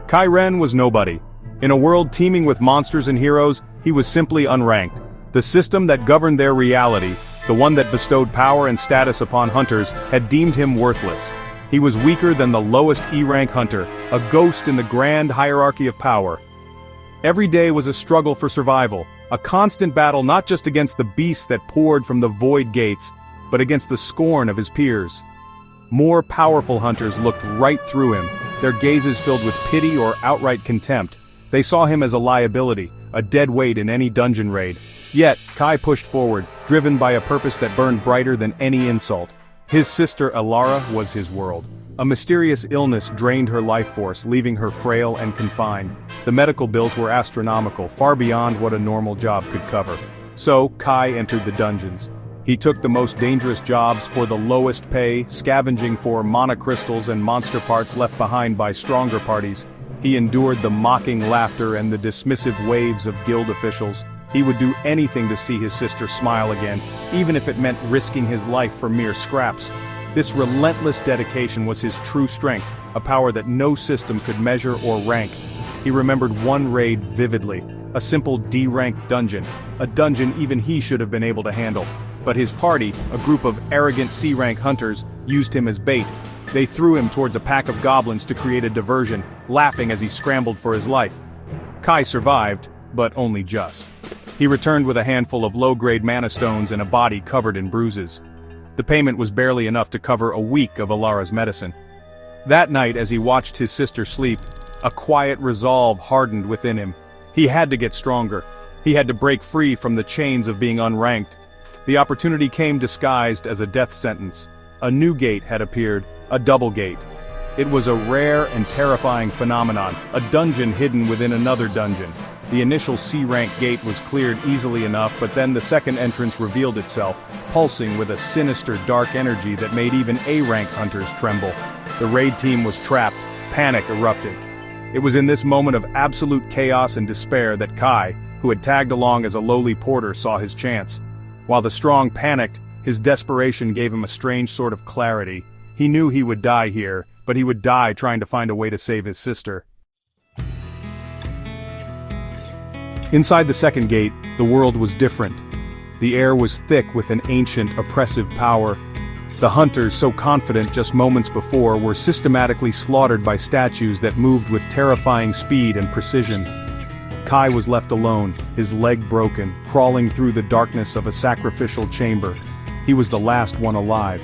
Kaisen was nobody. In a world teeming with monsters and heroes, he was simply unranked. The system that governed their reality, the one that bestowed power and status upon hunters, had deemed him worthless. He was weaker than the lowest E-rank hunter, a ghost in the grand hierarchy of power. Every day was a struggle for survival, a constant battle not just against the beasts that poured from the void gates, but against the scorn of his peers. More powerful hunters looked right through him, their gazes filled with pity or outright contempt. They saw him as a liability, a dead weight in any dungeon raid. Yet, Kai pushed forward, driven by a purpose that burned brighter than any insult. His sister Alara was his world. A mysterious illness drained her life force, leaving her frail and confined. The medical bills were astronomical, far beyond what a normal job could cover. So, Kai entered the dungeons. He took the most dangerous jobs for the lowest pay, scavenging for monocrystals and monster parts left behind by stronger parties. He endured the mocking laughter and the dismissive waves of guild officials. He would do anything to see his sister smile again, even if it meant risking his life for mere scraps. This relentless dedication was his true strength, a power that no system could measure or rank. He remembered one raid vividly, a simple D-rank dungeon, a dungeon even he should have been able to handle. But his party, a group of arrogant C-rank hunters, used him as bait. They threw him towards a pack of goblins to create a diversion, laughing as he scrambled for his life. Kai survived, but only just. He returned with a handful of low-grade mana stones and a body covered in bruises. The payment was barely enough to cover a week of Alara's medicine. That night, as he watched his sister sleep, a quiet resolve hardened within him. He had to get stronger. He had to break free from the chains of being unranked. The opportunity came disguised as a death sentence. A new gate had appeared, a double gate. It was a rare and terrifying phenomenon, a dungeon hidden within another dungeon. The initial C-rank gate was cleared easily enough, but then the second entrance revealed itself, pulsing with a sinister dark energy that made even A-rank hunters tremble. The raid team was trapped, panic erupted. It was in this moment of absolute chaos and despair that Kai, who had tagged along as a lowly porter, saw his chance. While the strong panicked, his desperation gave him a strange sort of clarity. He knew he would die here, but he would die trying to find a way to save his sister. Inside the second gate, the world was different. The air was thick with an ancient, oppressive power. The hunters, so confident just moments before, were systematically slaughtered by statues that moved with terrifying speed and precision. Kai was left alone, his leg broken, crawling through the darkness of a sacrificial chamber. He was the last one alive.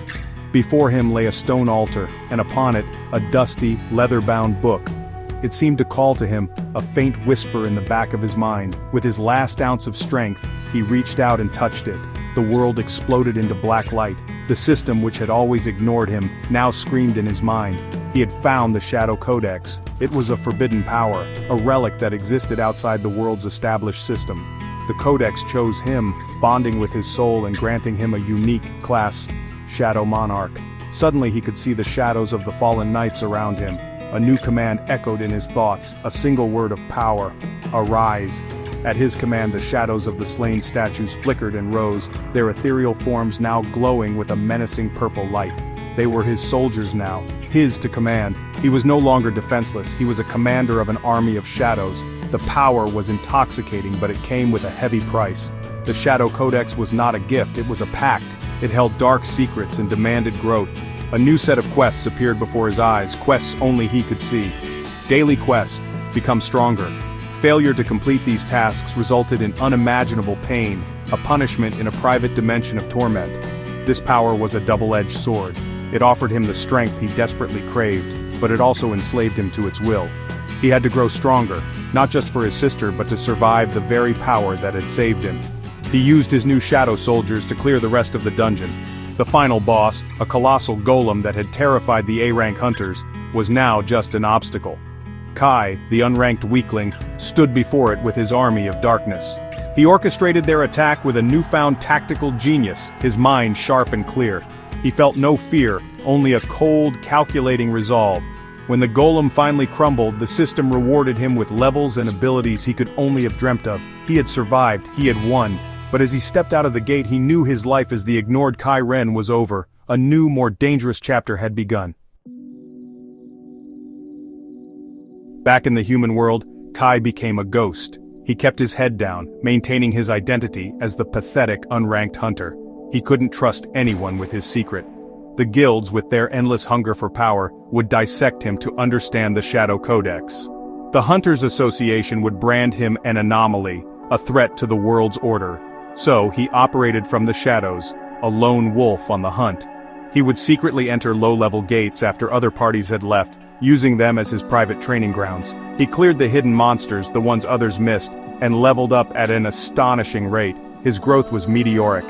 Before him lay a stone altar, and upon it, a dusty, leather-bound book. It seemed to call to him, a faint whisper in the back of his mind. With his last ounce of strength, he reached out and touched it. The world exploded into black light. The system which had always ignored him, now screamed in his mind. He had found the Shadow Codex. It was a forbidden power, a relic that existed outside the world's established system. The Codex chose him, bonding with his soul and granting him a unique class, Shadow Monarch. Suddenly he could see the shadows of the fallen knights around him. A new command echoed in his thoughts, a single word of power: arise. At his command the shadows of the slain statues flickered and rose, their ethereal forms now glowing with a menacing purple light. They were his soldiers now, his to command. He was no longer defenseless, he was a commander of an army of shadows. The power was intoxicating, but it came with a heavy price. The Shadow Codex was not a gift, it was a pact. It held dark secrets and demanded growth. A new set of quests appeared before his eyes, quests only he could see. Daily quest: become stronger. Failure to complete these tasks resulted in unimaginable pain, a punishment in a private dimension of torment. This power was a double-edged sword. It offered him the strength he desperately craved, but it also enslaved him to its will. He had to grow stronger, not just for his sister but to survive the very power that had saved him. He used his new shadow soldiers to clear the rest of the dungeon. The final boss, a colossal golem that had terrified the A-rank hunters, was now just an obstacle. Kai, the unranked weakling, stood before it with his army of darkness. He orchestrated their attack with a newfound tactical genius, his mind sharp and clear. He felt no fear, only a cold, calculating resolve. When the golem finally crumbled, the system rewarded him with levels and abilities he could only have dreamt of. He had survived, he had won. But as he stepped out of the gate, he knew his life as the ignored Kaisen was over. A new, more dangerous chapter had begun. Back in the human world, Kai became a ghost. He kept his head down, maintaining his identity as the pathetic, unranked hunter. He couldn't trust anyone with his secret. The guilds, with their endless hunger for power, would dissect him to understand the Shadow Codex. The Hunters Association would brand him an anomaly, a threat to the world's order. So, he operated from the shadows, a lone wolf on the hunt. He would secretly enter low-level gates after other parties had left, using them as his private training grounds. He cleared the hidden monsters, the ones others missed, and leveled up at an astonishing rate. His growth was meteoric.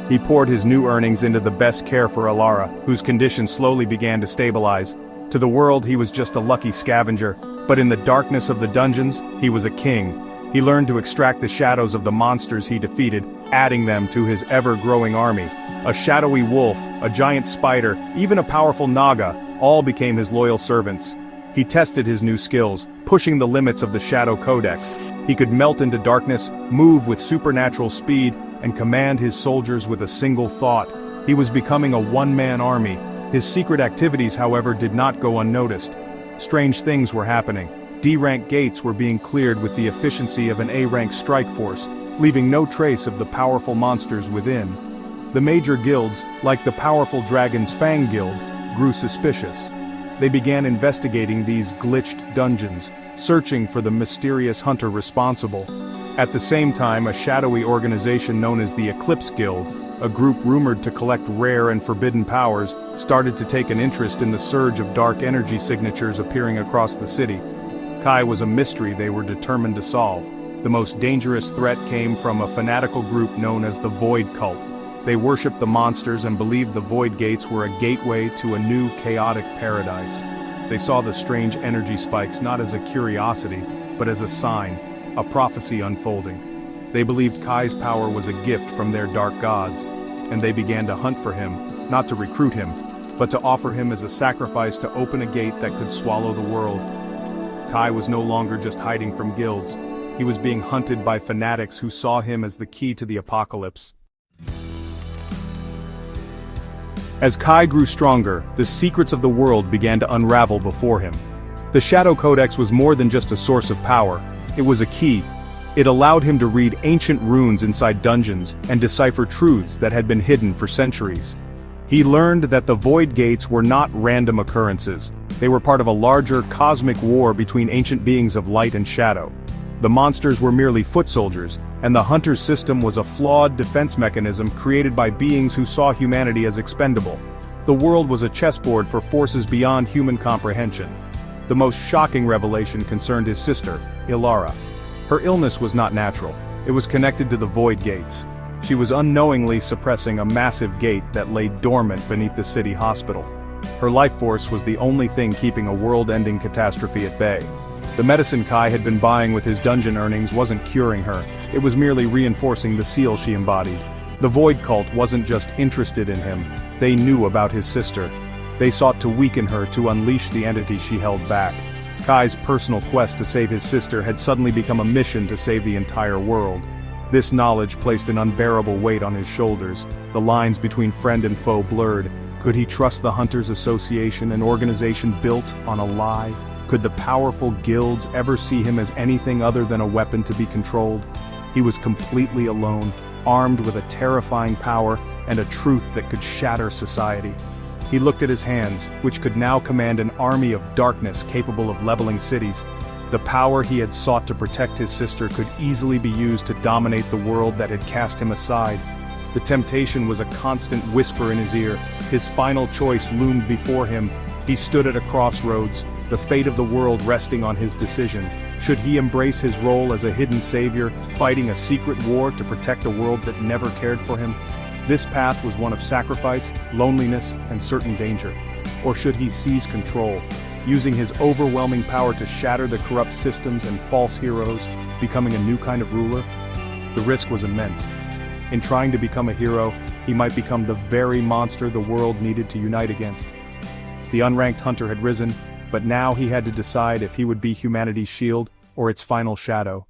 He poured his new earnings into the best care for Alara, whose condition slowly began to stabilize. To the world, he was just a lucky scavenger, but in the darkness of the dungeons, he was a king. He learned to extract the shadows of the monsters he defeated, adding them to his ever-growing army. A shadowy wolf, a giant spider, even a powerful naga, all became his loyal servants. He tested his new skills, pushing the limits of the Shadow Codex. He could melt into darkness, move with supernatural speed, and command his soldiers with a single thought. He was becoming a one-man army. His secret activities, however, did not go unnoticed. Strange things were happening. D-rank gates were being cleared with the efficiency of an A-rank strike force, leaving no trace of the powerful monsters within. The major guilds, like the powerful Dragon's Fang Guild, grew suspicious. They began investigating these glitched dungeons, searching for the mysterious hunter responsible. At the same time, a shadowy organization known as the Eclipse Guild, a group rumored to collect rare and forbidden powers, started to take an interest in the surge of dark energy signatures appearing across the city. Kai was a mystery they were determined to solve. The most dangerous threat came from a fanatical group known as the Void Cult. They worshipped the monsters and believed the Void Gates were a gateway to a new chaotic paradise. They saw the strange energy spikes not as a curiosity, but as a sign, a prophecy unfolding. They believed Kai's power was a gift from their dark gods, and they began to hunt for him, not to recruit him, but to offer him as a sacrifice to open a gate that could swallow the world. Kai was no longer just hiding from guilds. He was being hunted by fanatics who saw him as the key to the apocalypse. As Kai grew stronger, the secrets of the world began to unravel before him. The Shadow Codex was more than just a source of power. It was a key. It allowed him to read ancient runes inside dungeons and decipher truths that had been hidden for centuries. He learned that the Void Gates were not random occurrences. They were part of a larger cosmic war between ancient beings of light and shadow. The monsters were merely foot soldiers, and the hunter's system was a flawed defense mechanism created by beings who saw humanity as expendable. The world was a chessboard for forces beyond human comprehension. The most shocking revelation concerned his sister, Ilara. Her illness was not natural. It was connected to the Void Gates. She was unknowingly suppressing a massive gate that lay dormant beneath the city hospital. Her life force was the only thing keeping a world-ending catastrophe at bay. The medicine Kai had been buying with his dungeon earnings wasn't curing her, it was merely reinforcing the seal she embodied. The Void Cult wasn't just interested in him, they knew about his sister. They sought to weaken her to unleash the entity she held back. Kai's personal quest to save his sister had suddenly become a mission to save the entire world. This knowledge placed an unbearable weight on his shoulders, the lines between friend and foe blurred. Could he trust the Hunters Association, an organization built on a lie? Could the powerful guilds ever see him as anything other than a weapon to be controlled? He was completely alone, armed with a terrifying power and a truth that could shatter society. He looked at his hands, which could now command an army of darkness capable of leveling cities. The power he had sought to protect his sister could easily be used to dominate the world that had cast him aside. The temptation was a constant whisper in his ear. His final choice loomed before him. He stood at a crossroads, the fate of the world resting on his decision. Should he embrace his role as a hidden savior, fighting a secret war to protect a world that never cared for him? This path was one of sacrifice, loneliness, and certain danger. Or should he seize control, using his overwhelming power to shatter the corrupt systems and false heroes, becoming a new kind of ruler? The risk was immense. In trying to become a hero, he might become the very monster the world needed to unite against. The unranked hunter had risen, but now he had to decide if he would be humanity's shield or its final shadow.